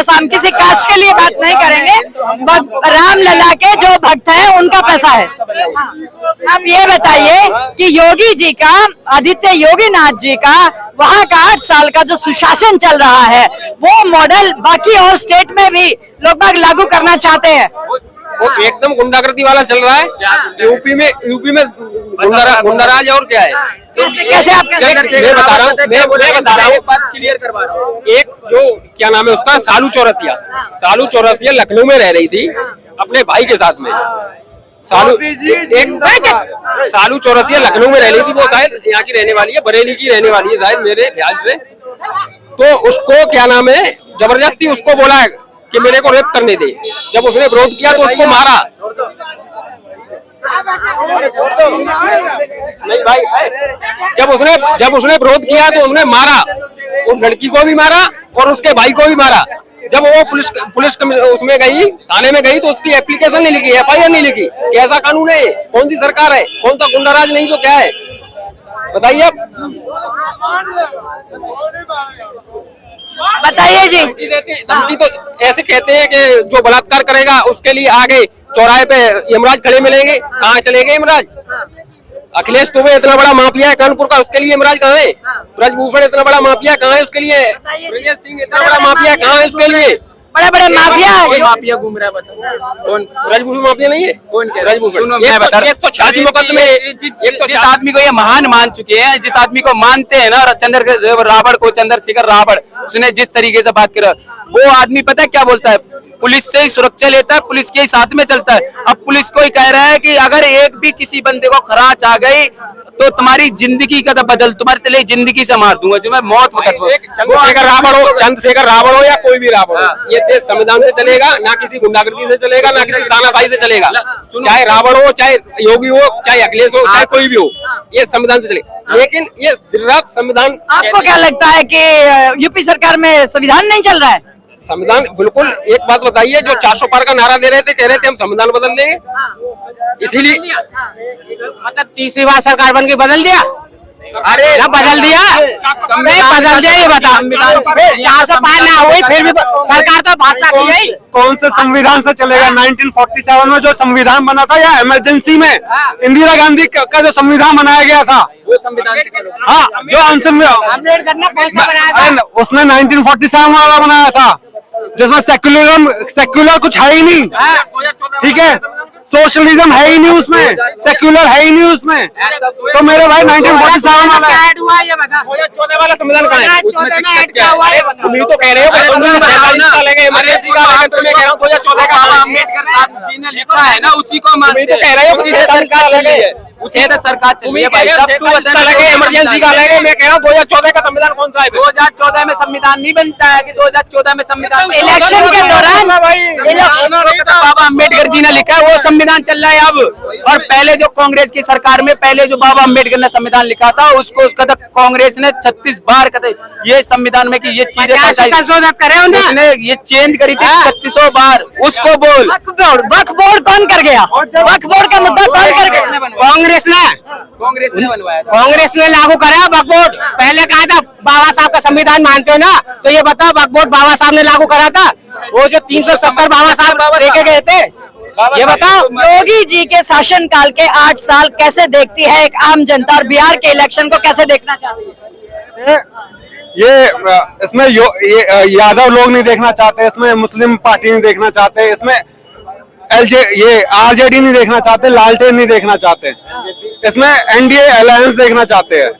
पैसा, हम किसी कास्ट के लिए बात नहीं करेंगे, रामलला के जो भक्त हैं उनका पैसा है। आप ये बताइए कि योगी जी का, आदित्य योगीनाथ जी का वहाँ का 8 साल का जो सुशासन चल रहा है, वो मॉडल बाकी और स्टेट में भी लोग बाग लागू करना चाहते हैं। वो एकदम गुंडागर्दी वाला चल रहा है। यूपी में गुंडाराज और क्या है। कैसे आप मैं बता रहा हूँ, एक बात क्लियर करवा रहा हूँ। एक जो क्या नाम है उसका, सालू चौरसिया लखनऊ में रह रही थी अपने भाई के साथ में। सालू चौरसिया लखनऊ में रह रही थी, वो शायद यहाँ की रहने वाली है, बरेली की रहने वाली है शायद मेरे ख्याल से। तो उसको क्या नाम है, जबरदस्ती उसको बोला है कि मेरे को रेप करने दे। जब उसने विरोध किया तो उसको मारा। नहीं भाई, जब उसने विरोध किया तो उसने मारा, उस लड़की को भी मारा और उसके भाई को भी मारा। जब वो पुलिस उसमें गई, थाने में गई, तो उसकी एप्लीकेशन नहीं लिखी, FIR नहीं लिखी। कैसा कानून है? कौन सी सरकार है? कौन सा गुंडाराज नहीं तो क्या है, बताइए आप। बताइए जी। धमकी तो ऐसे कहते हैं कि जो बलात्कार करेगा उसके लिए आगे चौराहे पे यमराज खड़े मिलेंगे। कहाँ चले गए यमराज? अखिलेश दुबे इतना बड़ा माफिया है कानपुर का, उसके लिए यमराज कहाँ है? ब्रजभूषण इतना बड़ा माफिया कहाँ है? उसके लिए ब्रजेश सिंह इतना बड़ा माफिया कहाँ है? उसके लिए बड़े माफिया घूम रहा है। कौन? ब्रजभूषण माफिया नहीं है? कौन? ब्रजभूषण। 186 मुकदमे। जिस आदमी को ये महान मान चुके हैं, जिस आदमी को मानते हैं ना, चंद्रशेखर रावण, उसने जिस तरीके से बात करा, वो आदमी पता है क्या बोलता है? पुलिस से ही सुरक्षा लेता है, पुलिस के ही साथ में चलता है। अब पुलिस को ही कह रहा है कि अगर एक भी किसी बंदे को खराच आ गई तो तुम्हारी जिंदगी का तुम्हारे तले जिंदगी से मार दूंगा, जो मैं मौत चंद्रशेखर रावण हो या कोई भी रावण हो, ये देश संविधान से चलेगा, ना किसी गुंडागर्दी से चलेगा, ना किसी तानाशाही से चलेगा। चाहे रावण हो, चाहे योगी हो, चाहे अखिलेश हो, चाहे कोई भी हो, ये संविधान से चलेगा। लेकिन ये संविधान, आपको क्या लगता है कि यूपी सरकार में संविधान नहीं चल रहा है? संविधान बिल्कुल। एक बात बताइए, जो 400 पार का नारा दे रहे थे, कह रहे थे हम संविधान बदल देंगे, इसीलिए मतलब तीसरी बार सरकार बन के बदल दिया। अरे ना बदल दिया, बदल दिया, ये बता। 400 पार ना हुई फिर भी सरकार तो भाजपा की गई। कौन से संविधान से चलेगा? 1947 में जो संविधान बना था, या इमरजेंसी में इंदिरा गांधी का जो संविधान बनाया गया था, वो संविधान, हाँ, जो अम्बेडकर ने कौन सा बनाया था? उसने 1947 वाला बनाया था, जिसमें सेक्युलर कुछ है ही नहीं। ठीक है, सोशलिज्म है ही नहीं उसमें, सेक्युलर है ही नहीं उसमें। तो मेरे भाई 1947 वाला ऐड हुआ, ये बता। 2014 वाला संविधान कहाँ है? उसमें दिक्कत क्या हुआ? तुम ही तो कह रहे हो कि अम्बेडकर साहब जी ने लिखा है ना, उसी को मानते हैं। कह रहे हो कि सरकार चल रही है, उसी से सरकार चल रही है भाई साहब। तू बता, इमरजेंसी का अलग है, मैं कह रहा हूँ 2014 का संविधान कौन सा है? 2014 में संविधान नहीं बनता है कि 2014 में संविधान, इलेक्शन के दौरान बाबा अम्बेडकर जी ने लिखा है, वो संविधान चल रहा है अब। और पहले जो कांग्रेस की सरकार में पहले जो बाबा अम्बेडकर ने संविधान लिखा था, उसको उसका कांग्रेस ने 36 बार ये संविधान में कि ये चीजें संशोधित करे, उसने ये चेंज करी थी 3600 बार। उसको बोल, वक्फ बोर्ड कौन कर गया? वक्फ बोर्ड का मुद्दा कौन कर गया? कांग्रेस ने बनवाया था। कांग्रेस ने लागू करा वक्फ बोर्ड। पहले कहा था बाबा साहब का संविधान मानते हो ना, तो ये बताओ वक्फ बोर्ड बाबा साहब ने लागू करा था? वो जो 370 बाबा साहब लेके गए थे, ये बताओ। योगी जी के शासन काल के 8 साल कैसे देखती है एक आम जनता, और बिहार के इलेक्शन को कैसे देखना चाहती है? ये इसमें यादव लोग नहीं देखना चाहते, इसमें मुस्लिम पार्टी नहीं देखना चाहते, इसमें RJD नहीं देखना चाहते, लालटेन नहीं देखना चाहते, इसमें NDA अलायंस देखना चाहते हैं।